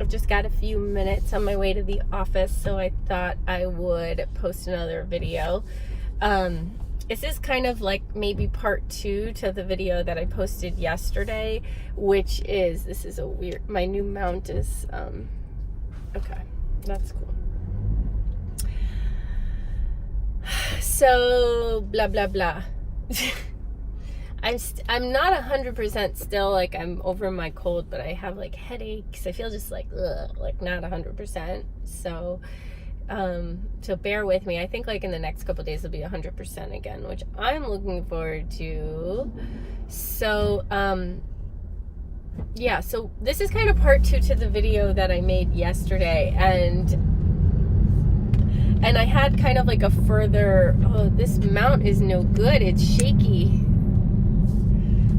I've just got a few minutes on my way to the office, so I thought I would post another video. This is kind of like maybe part 2 to the video that I posted yesterday, which is, this is a weird, my new mount is, okay, that's cool. So, blah, blah, blah. I'm not 100% still, like I'm over my cold, but I have like headaches. I feel just like, ugh, like not 100%. So bear with me. I think like in the next couple days it'll be 100% again, which I'm looking forward to. So, yeah, so this is kind of part 2 to the video that I made yesterday, and I had kind of like a further, oh, this mount is no good. It's shaky.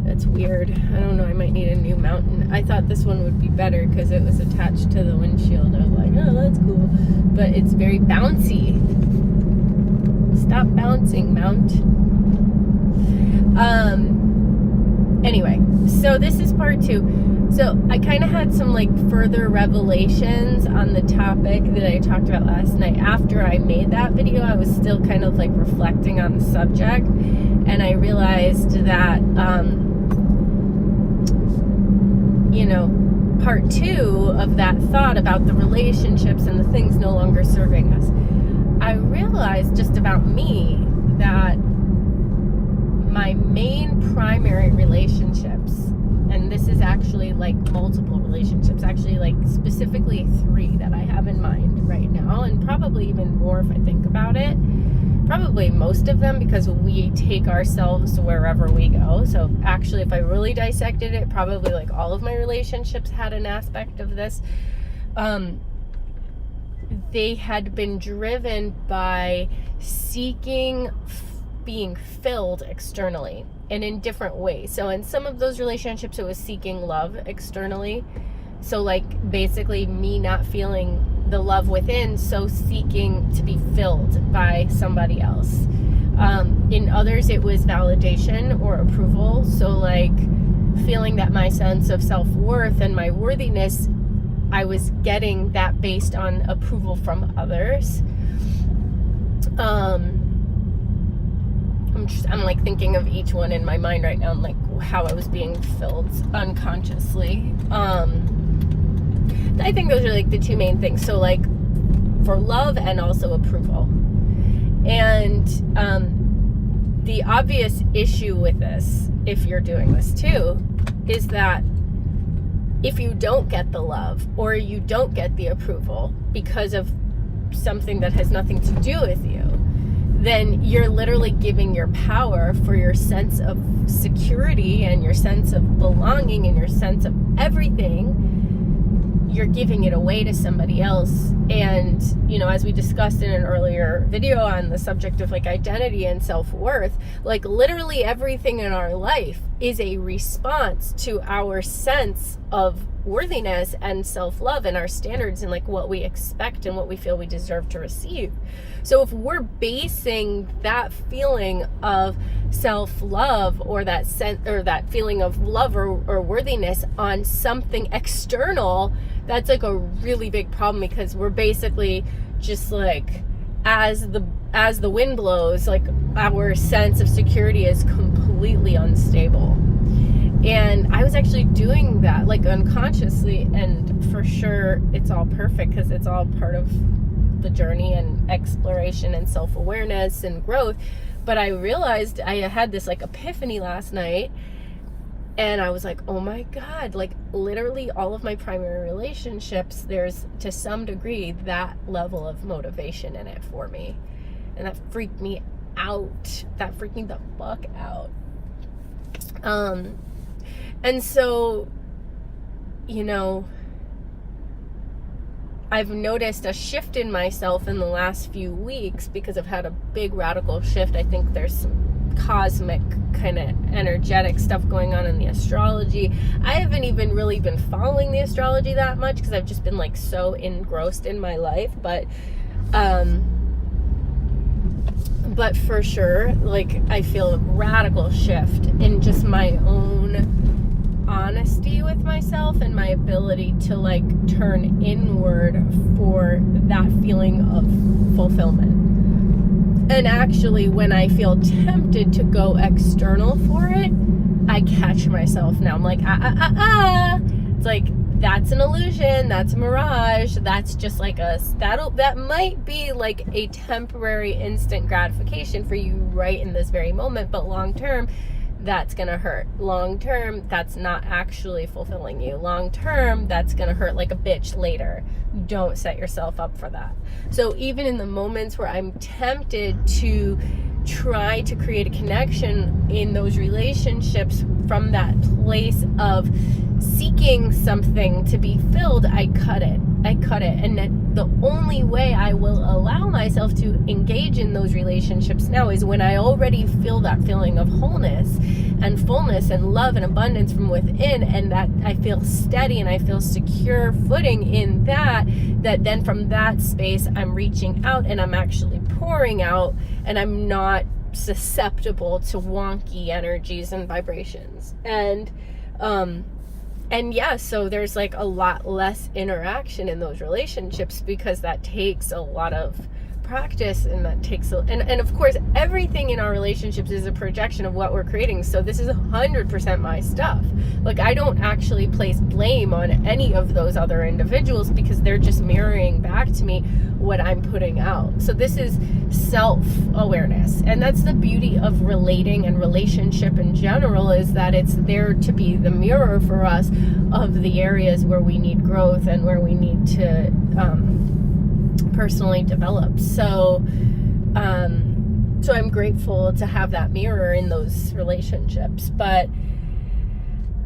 That's weird. I don't know. I might need a new mount. I thought this one would be better because it was attached to the windshield. I was like, oh, that's cool. But it's very bouncy. Stop bouncing, mount. Anyway, so this is part 2. So I kind of had some like further revelations on the topic that I talked about last night. After I made that video, I was still kind of like reflecting on the subject, and I realized that part 2 of that thought about the relationships and the things no longer serving us, I realized just about me that my main primary relationships, and this is actually like multiple relationships, actually like specifically 3 that I have in mind right now, and probably even more if I think about it. Probably most of them, because we take ourselves wherever we go. So actually, if I really dissected it, probably like all of my relationships had an aspect of this. They had been driven by seeking being filled externally and in different ways. So in some of those relationships, it was seeking love externally. So like basically me not feeling the love within, so seeking to be filled by somebody else. In others, it was validation or approval. So like feeling that my sense of self-worth and my worthiness, I was getting that based on approval from others. I'm like thinking of each one in my mind right now, and like how I was being filled unconsciously. I think those are like the 2 main things. So like for love and also approval. And the obvious issue with this, if you're doing this too, is that if you don't get the love or you don't get the approval because of something that has nothing to do with you, then you're literally giving your power for your sense of security and your sense of belonging and your sense of everything. You're giving it away to somebody else. And, as we discussed in an earlier video on the subject of like identity and self-worth, like literally everything in our life is a response to our sense of worthiness and self-love and our standards and like what we expect and what we feel we deserve to receive. So if we're basing that feeling of self-love or that sense or that feeling of love or worthiness on something external, that's like a really big problem, because we're basically just like, as the wind blows, like our sense of security is completely unstable. And I was actually doing that like unconsciously, and for sure it's all perfect because it's all part of the journey and exploration and self-awareness and growth. But I realized I had this like epiphany last night, and I was like, oh my God, like literally all of my primary relationships, there's to some degree that level of motivation in it for me. And that freaked me out. That freaked me the fuck out. And so, I've noticed a shift in myself in the last few weeks because I've had a big radical shift. I think there's some cosmic kind of energetic stuff going on in the astrology. I haven't even really been following the astrology that much because I've just been like so engrossed in my life, but for sure, like I feel a radical shift in just my own honesty with myself and my ability to like turn inward for that feeling of fulfillment. And actually, when I feel tempted to go external for it, I catch myself now. I'm like, It's like, that's an illusion, that's a mirage, that's just like that might be like a temporary instant gratification for you right in this very moment, but long term, that's gonna hurt. Long term, that's not actually fulfilling you. Long term, that's gonna hurt like a bitch later. Don't set yourself up for that. So even in the moments where I'm tempted to try to create a connection in those relationships from that place of seeking something to be filled, I cut it. And the only way I will allow myself to engage in those relationships now is when I already feel that feeling of wholeness and fullness and love and abundance from within, and that I feel steady and I feel secure footing in that then from that space I'm reaching out and I'm actually pouring out, and I'm not susceptible to wonky energies and vibrations. And yeah, so there's like a lot less interaction in those relationships because that takes a lot of practice, and that takes and of course everything in our relationships is a projection of what we're creating. So this is 100% my stuff. Like, I don't actually place blame on any of those other individuals because they're just mirroring back to me what I'm putting out. So this is self-awareness, and that's the beauty of relating and relationship in general, is that it's there to be the mirror for us of the areas where we need growth and where we need to personally develop. So I'm grateful to have that mirror in those relationships. But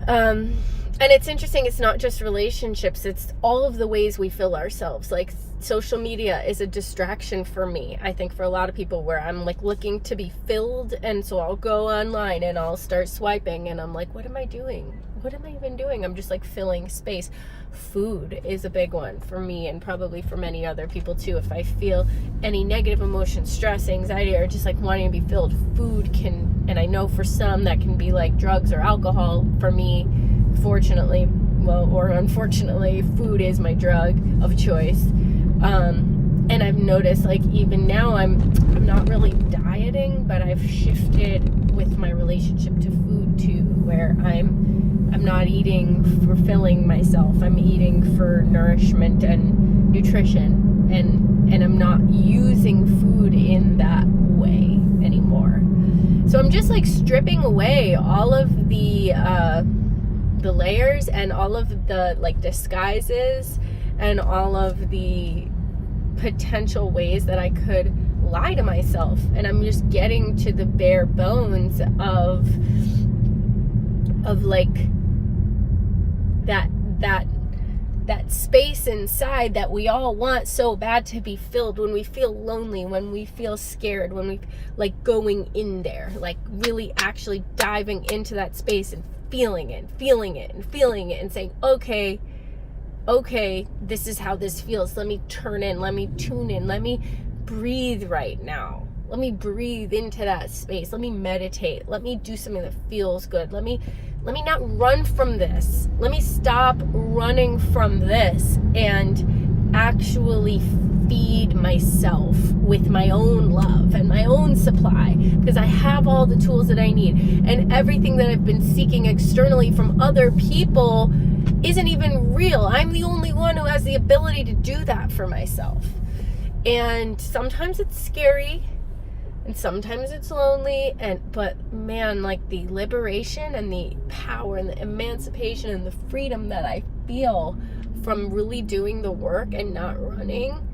and it's interesting, it's not just relationships, it's all of the ways we fill ourselves. Like, social media is a distraction for me, I think, for a lot of people, where I'm like looking to be filled, and so I'll go online and I'll start swiping, and I'm like, what am I doing? What am I even doing? I'm just like filling space. Food is a big one for me, and probably for many other people too. If I feel any negative emotion, stress, anxiety, or just like wanting to be filled, food can, and I know for some that can be like drugs or alcohol. For me, fortunately, or unfortunately, food is my drug of choice. And I've noticed, like, even now I'm not really dieting, but I've shifted with my relationship to food too, where I'm not eating for filling myself. I'm eating for nourishment and nutrition, and I'm not using food in that way anymore. So I'm just like stripping away all of the layers and all of the like disguises and all of the potential ways that I could lie to myself, and I'm just getting to the bare bones of like that space inside that we all want so bad to be filled, when we feel lonely, when we feel scared, when we like going in there, like really actually diving into that space and feeling it and saying, okay, this is how this feels. Let me turn in, let me tune in, let me breathe right now. Let me breathe into that space. Let me meditate. Let me do something that feels good. Let me not run from this. Let me stop running from this and actually feed myself with my own love and my own supply, because I have all the tools that I need, and everything that I've been seeking externally from other people isn't even real. I'm the only one who has the ability to do that for myself. And sometimes it's scary, and sometimes it's lonely, but man, like the liberation and the power and the emancipation and the freedom that I feel from really doing the work and not running,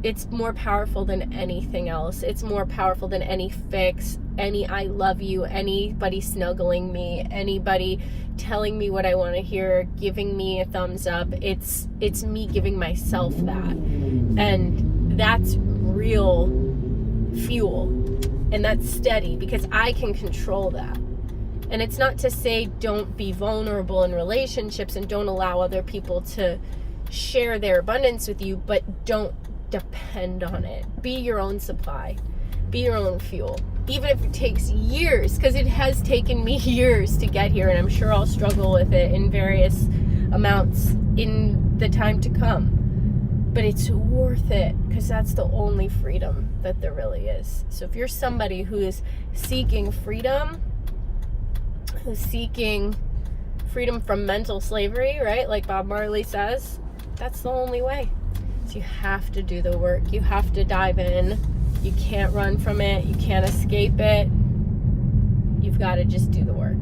it's more powerful than anything else. It's more powerful than any fix, any I love you, anybody snuggling me, anybody telling me what I want to hear, giving me a thumbs up. It's me giving myself that. And that's real fuel. And that's steady, because I can control that. And it's not to say don't be vulnerable in relationships and don't allow other people to share their abundance with you, but don't depend on it. Be your own supply. Be your own fuel. even if it takes years, because it has taken me years to get here, and I'm sure I'll struggle with it in various amounts in the time to come. But it's worth it, because that's the only freedom that there really is. So if you're somebody who is seeking freedom, who's seeking freedom from mental slavery, right? Like Bob Marley says, that's the only way. So you have to do the work. You have to dive in. You can't run from it. You can't escape it. You've got to just do the work.